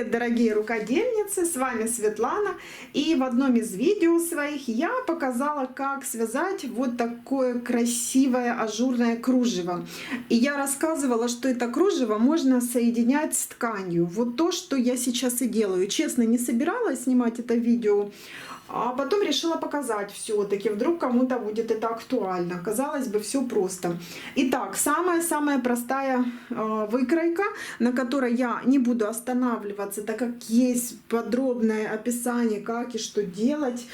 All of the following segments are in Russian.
Привет, дорогие рукодельницы, с вами Светлана, и в одном из видео своих я показала, как связать вот такое красивое ажурное кружево. И я рассказывала, что это кружево можно соединять с тканью. Вот то, что я сейчас и делаю. Честно, не собиралась снимать это видео, а потом решила показать все-таки, вдруг кому-то будет это актуально. Казалось бы, все просто. Итак, самая-самая простая выкройка, на которой я не буду останавливаться, так как есть подробное описание, как и что делать.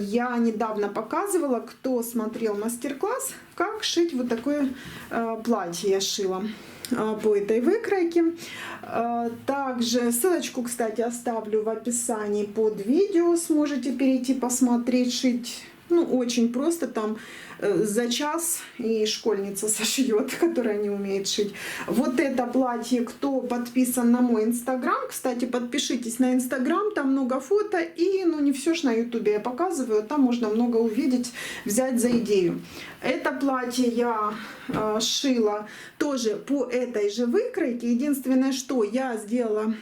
Я недавно показывала, кто смотрел мастер-класс, как шить вот такое платье я шила по этой выкройке. Также ссылочку, кстати, оставлю в описании под видео, сможете перейти посмотреть, шить. Ну, очень просто, там за час и школьница сошьет, которая не умеет шить. Вот это платье, кто подписан на мой инстаграм, кстати, подпишитесь на инстаграм, там много фото, и ну не все ж на ютубе я показываю, там можно много увидеть, взять за идею. Это платье я шила тоже по этой же выкройке, единственное, что я сделала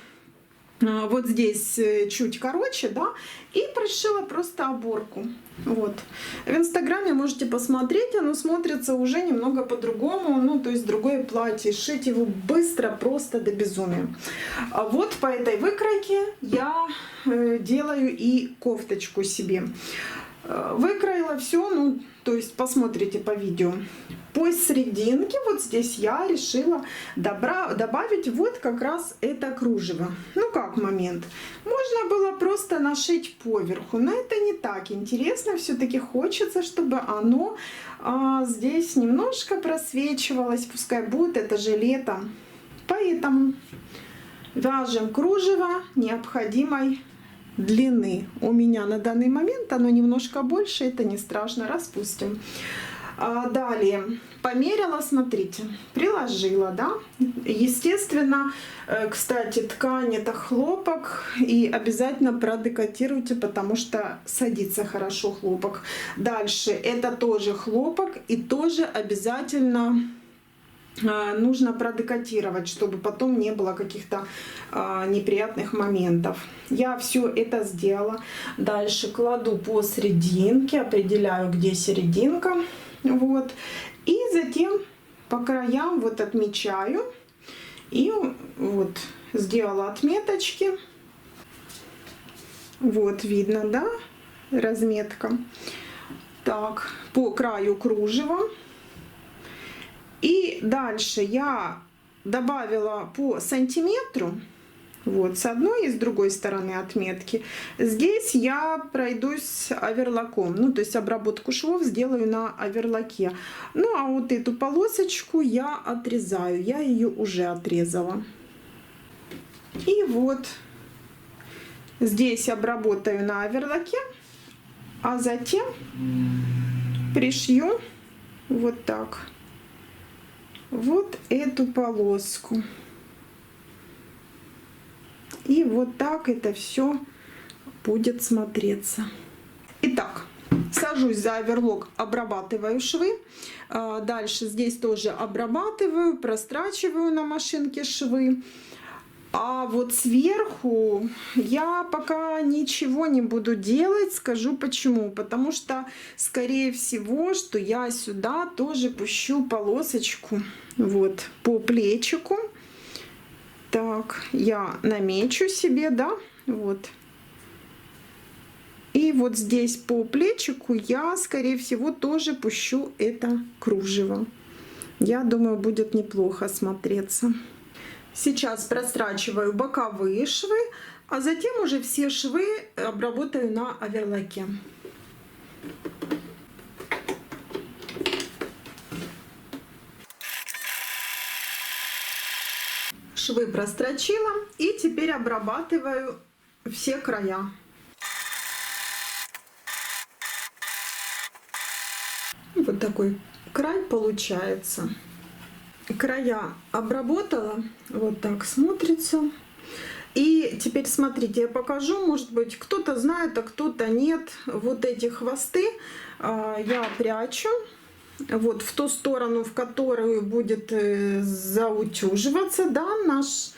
вот здесь чуть короче, да, и пришила просто оборку. Вот. В инстаграме можете посмотреть, оно смотрится уже немного по-другому, ну, то есть другое платье. Шить его быстро, просто до безумия. А вот по этой выкройке я делаю и кофточку себе. Выкроила все, ну, то есть посмотрите по видео. Посерединке вот здесь я решила добавить вот как раз это кружево. Ну как момент? Можно было просто нашить поверху, но это не так интересно. Все-таки хочется, чтобы оно здесь немножко просвечивалось. Пускай будет, это же лето. Поэтому вяжем кружево необходимой длины. У меня на данный момент оно немножко больше, это не страшно, распустим. Далее померила, смотрите, приложила, да, естественно, кстати, ткань это хлопок, и обязательно продекотируйте, потому что садится хорошо хлопок. Дальше это тоже хлопок, и тоже обязательно нужно продекотировать, чтобы потом не было каких-то неприятных моментов. Я все это сделала. Дальше кладу посерединке, определяю, где серединка. Вот. И затем по краям вот отмечаю. И вот сделала отметочки. Вот видно, да, разметка. Так, по краю кружева. И дальше я добавила по сантиметру, вот, с одной и с другой стороны отметки. Здесь я пройдусь оверлоком, ну, то есть обработку швов сделаю на оверлоке. Ну, а вот эту полосочку я отрезаю, я ее уже отрезала. И вот здесь обработаю на оверлоке, а затем пришью вот так. Вот эту полоску. И вот так это все будет смотреться. Итак, сажусь за оверлок, обрабатываю швы. Дальше здесь тоже обрабатываю, прострачиваю на машинке швы. А вот сверху я пока ничего не буду делать, скажу почему. Потому что, скорее всего, что я сюда тоже пущу полосочку вот по плечику. Так, я намечу себе, да, вот. И вот здесь по плечику я, скорее всего, тоже пущу это кружево. Я думаю, будет неплохо смотреться. Сейчас прострачиваю боковые швы, а затем уже все швы обработаю на оверлоке. Швы прострочила и теперь обрабатываю все края. Вот такой край получается. Края обработала, вот так смотрится. И теперь смотрите, я покажу, может быть, кто-то знает, а кто-то нет. Вот эти хвосты я прячу вот в ту сторону, в которую будет заутюживаться, да, наш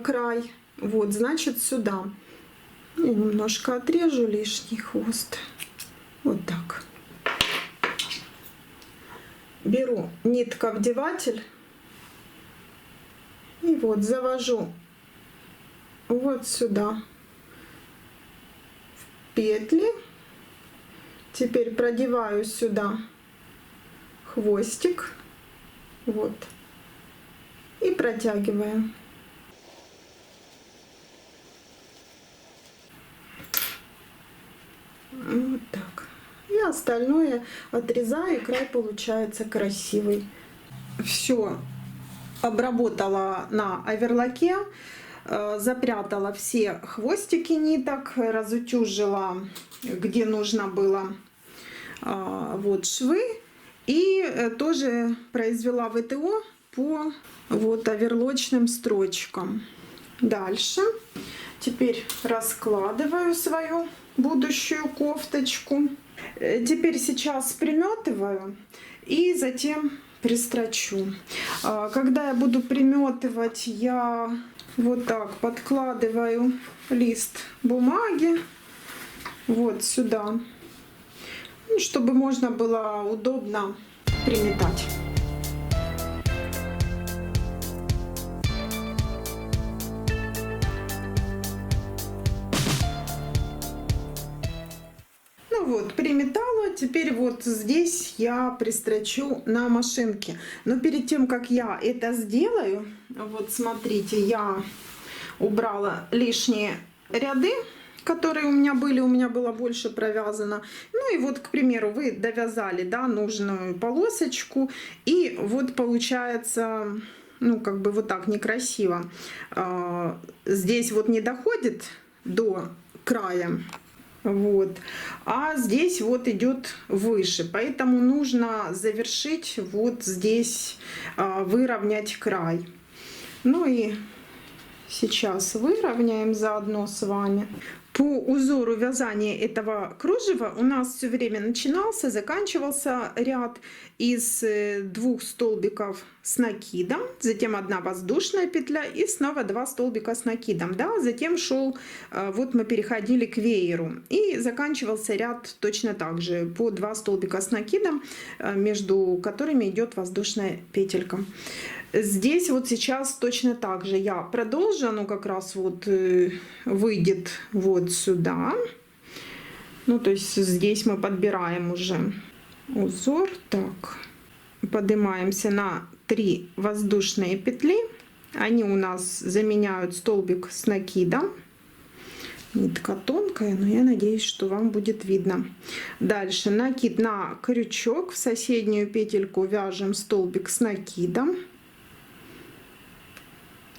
край. Вот, значит, сюда. Я немножко отрежу лишний хвост. Вот так. Беру нитковдеватель и вот завожу вот сюда в петли. Теперь продеваю сюда хвостик. Вот. И протягиваем. Вот так. И остальное отрезаю, и край получается красивый. Все обработала на оверлоке, запрятала все хвостики ниток, разутюжила, где нужно было, вот швы, и тоже произвела ВТО по вот оверлочным строчкам. Дальше теперь раскладываю свою будущую кофточку. Теперь сейчас приметываю и затем пристрочу. Когда я буду приметывать, я вот так подкладываю лист бумаги вот сюда, чтобы можно было удобно приметать. Ну вот, приметала. Теперь вот здесь я пристрочу на машинке. Но перед тем, как я это сделаю, вот смотрите, я убрала лишние ряды, которые у меня было больше провязано. Ну и вот, к примеру, вы довязали, да, нужную полосочку, и вот получается, ну как бы вот так некрасиво. Здесь вот не доходит до края. Вот. А здесь вот идет выше, поэтому нужно завершить вот здесь, выровнять край. Ну и сейчас выровняем заодно с вами. По узору вязания этого кружева у нас все время начинался, заканчивался ряд из 2 столбиков с накидом, затем 1 воздушная петля и снова 2 столбика с накидом. Да? Затем шел, вот мы переходили к вееру, и заканчивался ряд точно так же, по 2 столбика с накидом, между которыми идет воздушная петелька. Здесь вот сейчас точно так же я продолжу, оно как раз вот выйдет вот сюда. Ну, то есть здесь мы подбираем уже узор. Так, поднимаемся на 3 воздушные петли. Они у нас заменяют столбик с накидом. Нитка тонкая, но я надеюсь, что вам будет видно. Дальше накид на крючок. В соседнюю петельку вяжем столбик с накидом.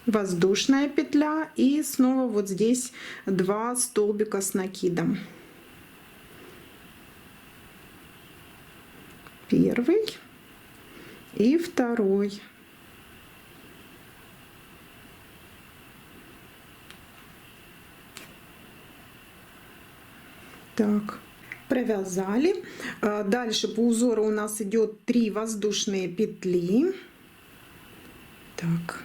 Воздушная петля и снова вот здесь 2 столбика с накидом. Первый и второй. Так, провязали. Дальше по узору у нас идет 3 воздушные петли. Так.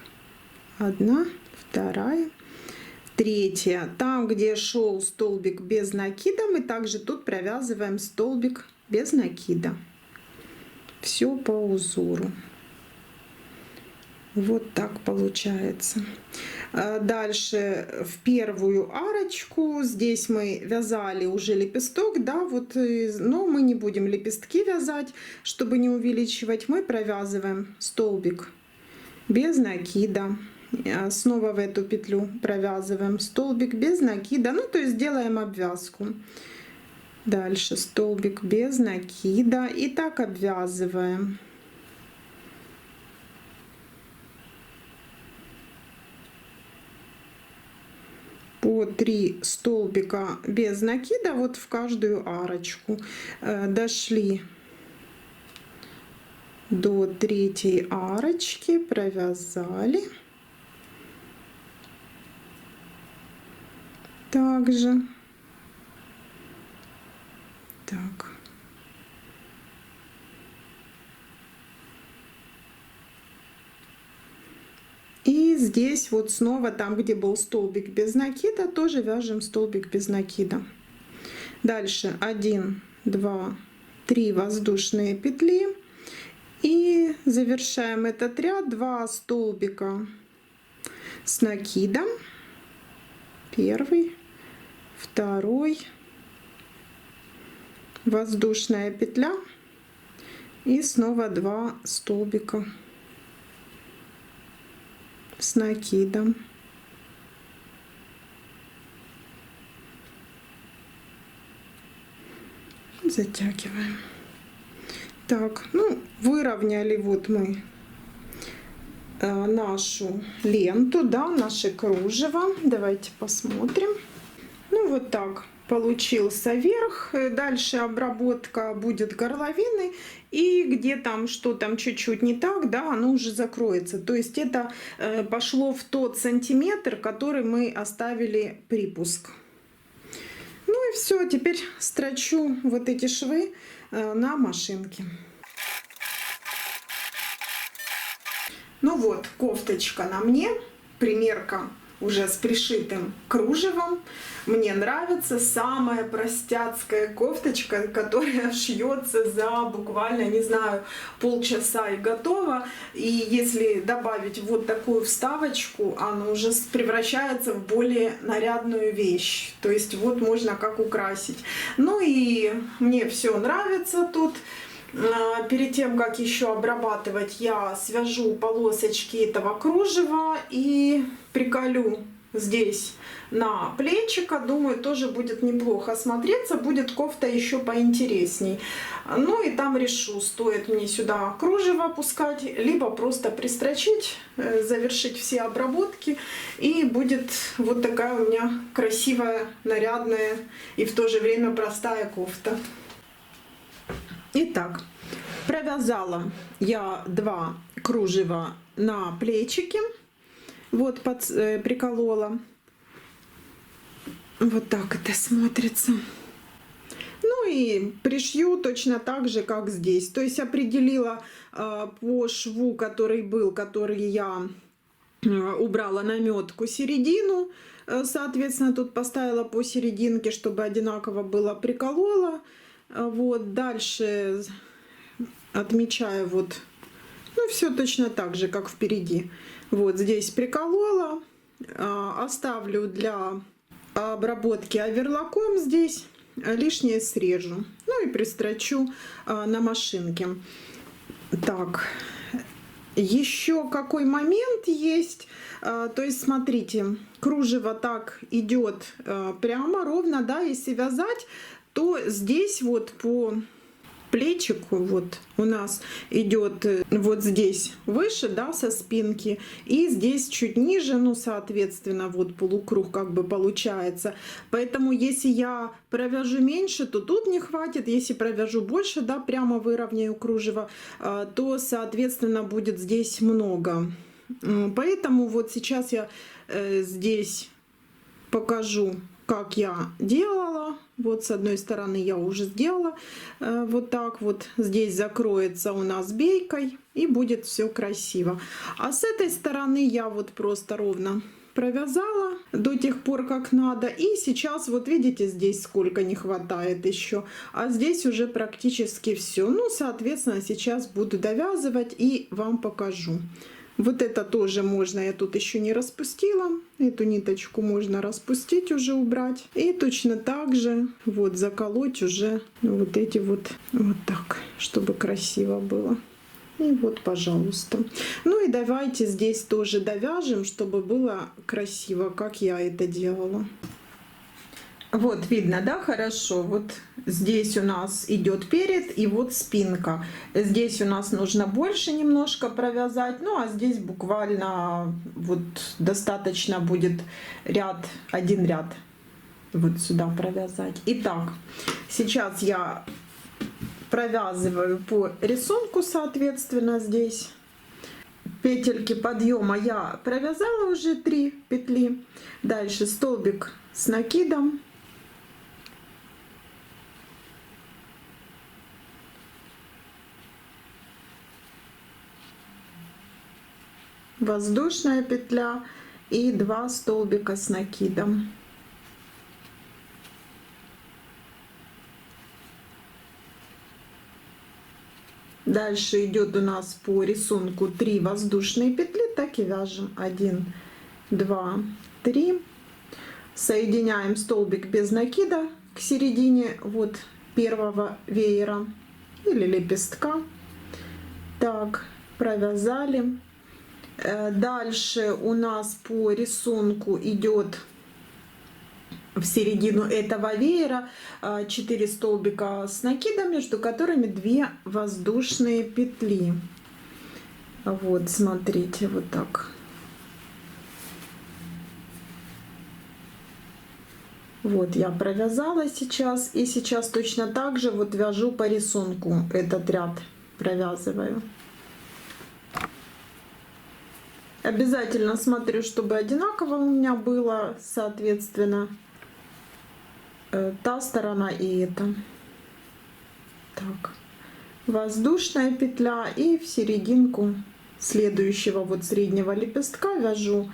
1, 2, 3. Там, где шел столбик без накида, мы также тут провязываем столбик без накида. Все по узору. Вот так получается. Дальше в первую арочку здесь мы вязали уже лепесток, да, вот, но мы не будем лепестки вязать, чтобы не увеличивать. Мы провязываем столбик без накида. Снова в эту петлю провязываем столбик без накида, ну то есть делаем обвязку. Дальше столбик без накида и так обвязываем. По 3 столбика без накида вот в каждую арочку. Дошли до 3 арочки, провязали. Также. Так. И здесь вот снова там, где был столбик без накида, тоже вяжем столбик без накида. Дальше 1, 2, 3 воздушные петли и завершаем этот ряд 2 столбика с накидом. Первый, второй, воздушная петля и снова 2 столбика с накидом. Затягиваем. Так, ну, выровняли вот мы нашу ленту, да, наше кружево. Давайте посмотрим. Ну, вот так получился верх. Дальше обработка будет горловины. И где там, что там чуть-чуть не так, да, оно уже закроется. То есть это пошло в тот сантиметр, который мы оставили припуск. Ну и все, теперь строчу вот эти швы на машинке. Ну вот, кофточка на мне, примерка уже с пришитым кружевом. Мне нравится, самая простяцкая кофточка, которая шьется за буквально, не знаю, полчаса и готова. И если добавить вот такую вставочку, она уже превращается в более нарядную вещь. То есть вот можно как украсить. Ну и мне все нравится тут. Перед тем, как еще обрабатывать, я свяжу полосочки этого кружева и приколю здесь на плечико. Думаю, тоже будет неплохо смотреться, будет кофта еще поинтересней. Ну и там решу, стоит мне сюда кружево опускать, либо просто пристрочить, завершить все обработки, и будет вот такая у меня красивая, нарядная и в то же время простая кофта. Итак, провязала я 2 кружева на плечики, вот приколола, вот так это смотрится. Ну и пришью точно так же, как здесь, то есть определила по шву, который был, который я убрала наметку, середину, соответственно тут поставила по серединке, чтобы одинаково было, приколола. Вот дальше отмечаю вот, ну все точно так же, как впереди. Вот здесь приколола, оставлю для обработки оверлоком здесь, лишнее срежу, ну и пристрочу на машинке. Так, еще какой момент есть, то есть смотрите, кружево так идет прямо ровно, да, если вязать, то здесь вот по плечику вот у нас идет вот здесь выше, да, со спинки, и здесь чуть ниже, ну, соответственно, вот полукруг как бы получается. Поэтому если я провяжу меньше, то тут не хватит, если провяжу больше, да, прямо выровняю кружево, то, соответственно, будет здесь много. Поэтому вот сейчас я здесь покажу, как я делала. Вот с одной стороны я уже сделала вот так вот. Здесь закроется у нас бейкой и будет все красиво. А с этой стороны я вот просто ровно провязала до тех пор, как надо. И сейчас вот видите, здесь сколько не хватает еще. А здесь уже практически все. Ну, соответственно, сейчас буду довязывать и вам покажу. Вот это тоже можно, я тут еще не распустила. Эту ниточку можно распустить, уже убрать. И точно так же вот заколоть уже вот эти вот так, чтобы красиво было. И вот, пожалуйста. Ну и давайте здесь тоже довяжем, чтобы было красиво, как я это делала. Вот видно, да, хорошо. Вот здесь у нас идет перед и вот спинка. Здесь у нас нужно больше немножко провязать. Ну а здесь буквально вот достаточно будет ряд, один ряд вот сюда провязать. Итак, сейчас я провязываю по рисунку, соответственно, здесь. Петельки подъема я провязала уже 3 петли. Дальше столбик с накидом. воздушная петля и 2 столбика с накидом. Дальше идет у нас по рисунку 3 воздушные петли, так и вяжем 1, 2, 3. Соединяем столбик без накида к середине вот первого веера или лепестка. Так, провязали. Дальше у нас по рисунку идет в середину этого веера 4 столбика с накидом, между которыми 2 воздушные петли. Вот, смотрите, вот так. Вот я провязала сейчас, и сейчас точно так же вот вяжу по рисунку этот ряд, провязываю. Обязательно смотрю, чтобы одинаково у меня было, соответственно, та сторона и эта. Так, воздушная петля, и в серединку следующего вот среднего лепестка вяжу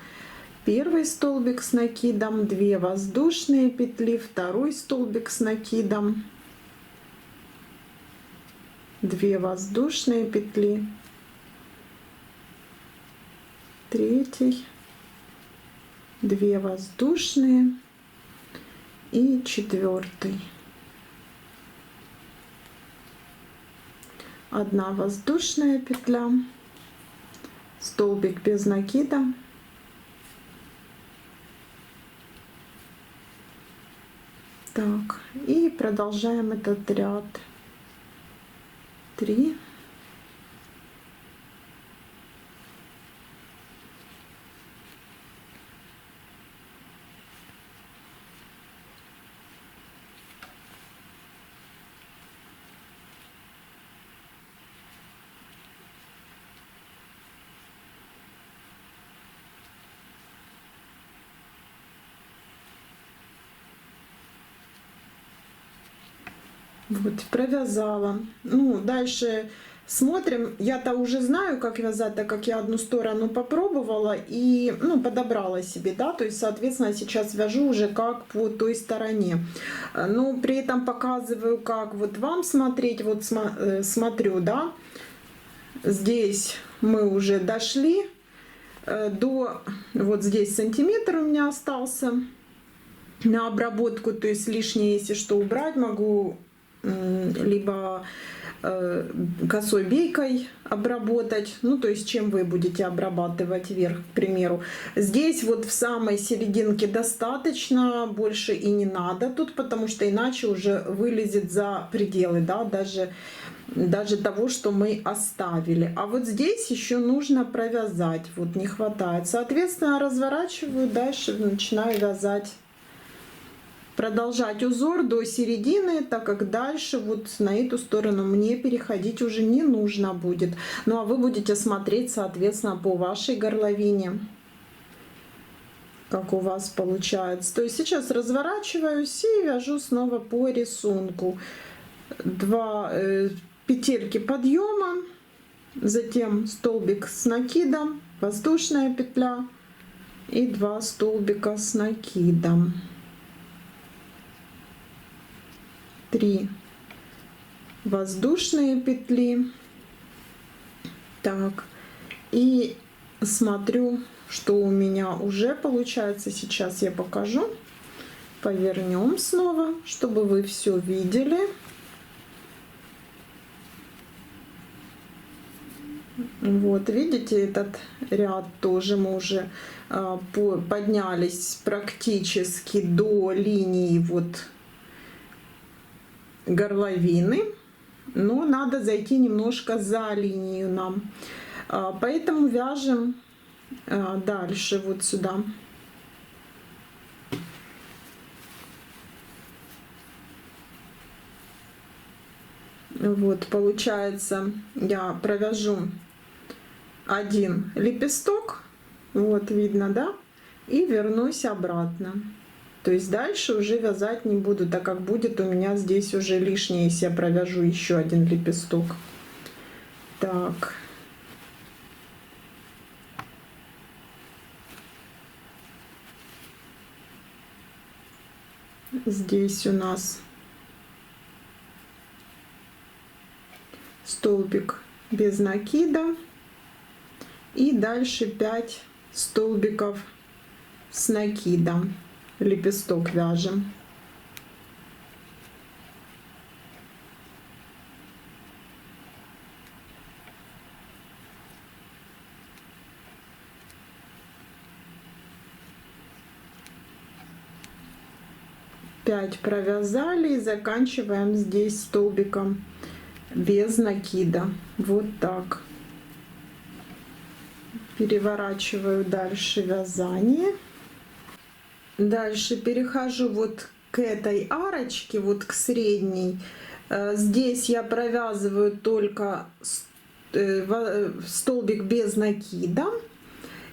первый столбик с накидом, 2 воздушные петли, второй столбик с накидом, 2 воздушные петли, третий, 2 воздушные и четвертый. 1 воздушная петля, столбик без накида, так, и продолжаем этот ряд. 3, вот, провязала. Ну, дальше смотрим. Я-то уже знаю, как вязать, так как я одну сторону попробовала и, ну, подобрала себе, да, то есть, соответственно, сейчас вяжу уже как по той стороне. Но при этом показываю, как вот вам смотреть. Вот смотрю, да, здесь мы уже дошли до, вот здесь сантиметр у меня остался на обработку, то есть лишнее, если что, убрать могу, либо косой бейкой обработать, ну то есть чем вы будете обрабатывать верх, к примеру. Здесь вот в самой серединке достаточно, больше и не надо тут, потому что иначе уже вылезет за пределы, да, даже того, что мы оставили. А вот здесь еще нужно провязать, вот не хватает. Соответственно, разворачиваю, дальше начинаю вязать, продолжать узор до середины, так как дальше вот на эту сторону мне переходить уже не нужно будет. Ну а вы будете смотреть, соответственно, по вашей горловине, как у вас получается. То есть сейчас разворачиваюсь и вяжу снова по рисунку. 2 петельки подъема, затем столбик с накидом, воздушная петля и 2 столбика с накидом. 3 воздушные петли. Так, и смотрю, что у меня уже получается. Сейчас я покажу. Повернем снова, чтобы вы все видели. Вот, видите, этот ряд тоже мы уже поднялись практически до линии вот горловины, но надо зайти немножко за линию нам, поэтому вяжем дальше вот сюда. Вот получается, я провяжу 1 лепесток, вот видно, да, и вернусь обратно. То есть дальше уже вязать не буду, так как будет у меня здесь уже лишнее, если я провяжу еще 1 лепесток. Так. Здесь у нас столбик без накида. И дальше 5 столбиков с накидом. Лепесток вяжем. Пять провязали и заканчиваем здесь столбиком без накида. Вот так. Переворачиваю дальше вязание. Дальше перехожу вот к этой арочке, вот к средней. Здесь я провязываю только столбик без накида.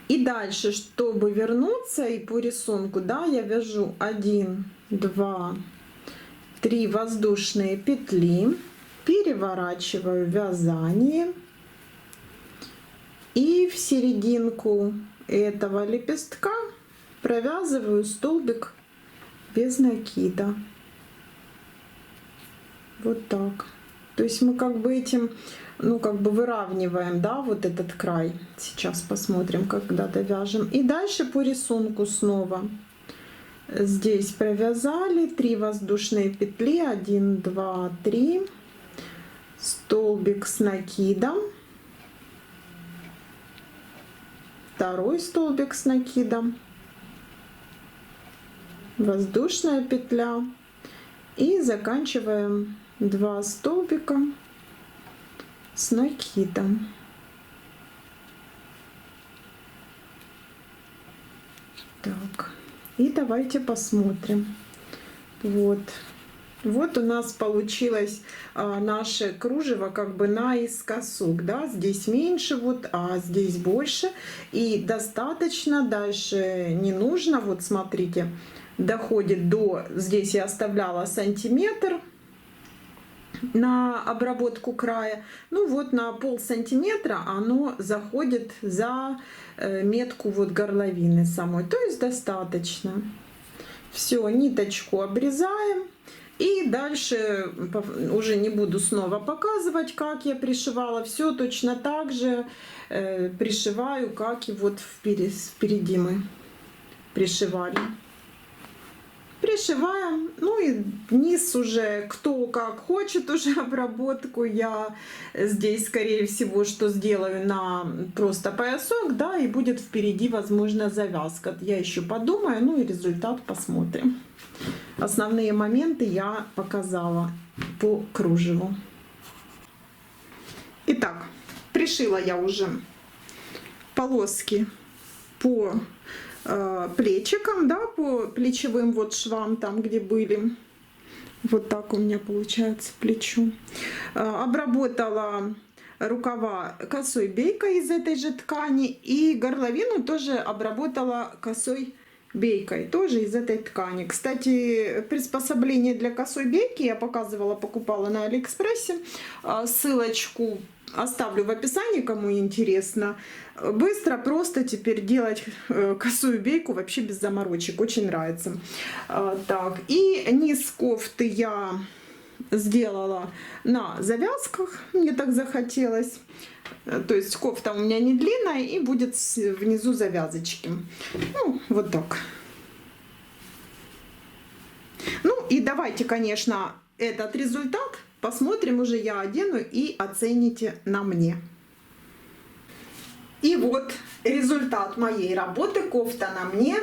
И дальше, чтобы вернуться и по рисунку, да, я вяжу 1, 2, 3 воздушные петли, переворачиваю вязание и в серединку этого лепестка провязываю столбик без накида. Вот так. То есть мы как бы этим, ну, как бы выравниваем, да, вот этот край. Сейчас посмотрим, когда довяжем. И дальше по рисунку снова. Здесь провязали 3 воздушные петли, 1, 2, 3, столбик с накидом, второй столбик с накидом, воздушная петля и заканчиваем 2 столбика с накидом. Так, и давайте посмотрим. Вот у нас получилось наше кружево как бы наискосок, да, здесь меньше вот, а здесь больше, и достаточно, дальше не нужно. Вот смотрите, доходит до, здесь я оставляла сантиметр на обработку края, ну вот на полсантиметра оно заходит за метку вот горловины самой, то есть достаточно. Все, ниточку обрезаем. И дальше уже не буду снова показывать, как я пришивала. Все точно так же пришиваю, как и вот впереди мы пришивали. Пришиваем, ну и низ уже кто как хочет уже обработку. Я здесь, скорее всего, что сделаю на просто поясок, да, и будет впереди, возможно, завязка. Я еще подумаю, ну и результат посмотрим. Основные моменты я показала по кружеву. Итак, пришила я уже полоски по плечикам, да, по плечевым вот швам, там где были. Вот так у меня получается плечо. Обработала рукава косой бейкой из этой же ткани, и горловину тоже обработала косой бейкой, тоже из этой ткани. Кстати, приспособление для косой бейки я показывала, покупала на Алиэкспрессе. Ссылочку оставлю в описании, кому интересно. Быстро, просто теперь делать косую бейку вообще без заморочек. Очень нравится. Так, и низ кофты я сделала на завязках. Мне так захотелось. То есть кофта у меня не длинная и будет внизу завязочки. Ну, вот так. Ну и давайте, конечно, этот результат посмотрим, уже я одену и оцените на мне. И вот результат моей работы. Кофта на мне,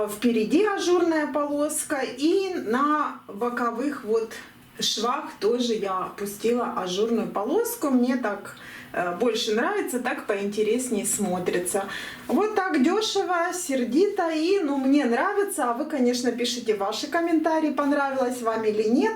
впереди ажурная полоска, и на боковых вот швах тоже я пустила ажурную полоску. Мне так больше нравится, так поинтереснее смотрится. Вот так дешево, сердито, и ну мне нравится. А вы, конечно, пишите ваши комментарии, понравилось вам или нет.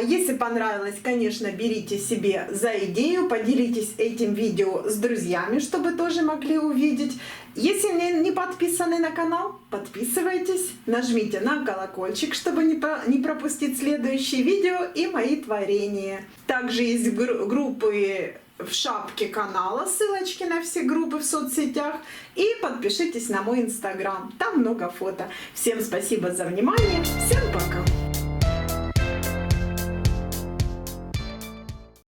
Если понравилось, конечно, берите себе за идею, поделитесь этим видео с друзьями, чтобы тоже могли увидеть. Если не подписаны на канал, подписывайтесь, нажмите на колокольчик, чтобы не пропустить следующие видео и мои творения. Также есть группы в шапке канала ссылочки на все группы в соцсетях. И подпишитесь на мой инстаграм, там много фото. Всем спасибо за внимание, всем пока!